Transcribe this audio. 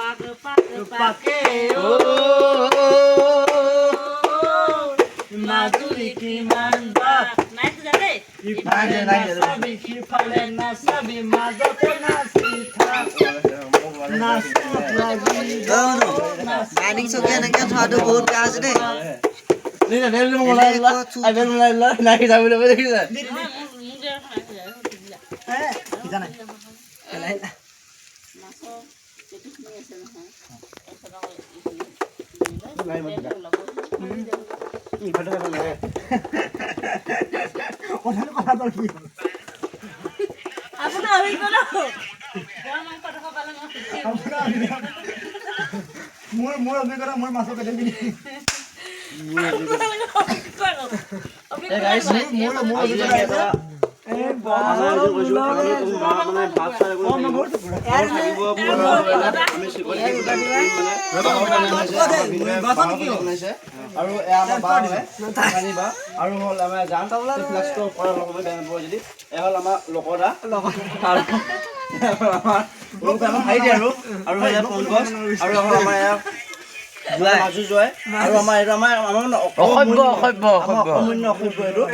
পাকে ও মাজুলী কিমান বাট ইফালে নাচাবি সিফালে নাচাবি মাজতে নাচি থাক নাচত লাগিব বাইডিং চকী এনেকে থোৱাটো বহুত বেয়া আছে দেই মোৰ অভিজ্ঞতা মোৰ মাছৰ পেটে পিনি আৰু হ'ল আমাৰ গান যদি হ'ল আমাৰ লকৰা আৰু আমাৰ মাজু জয় আৰু আমাৰ এইটো আমাৰ অসভ্য এইটো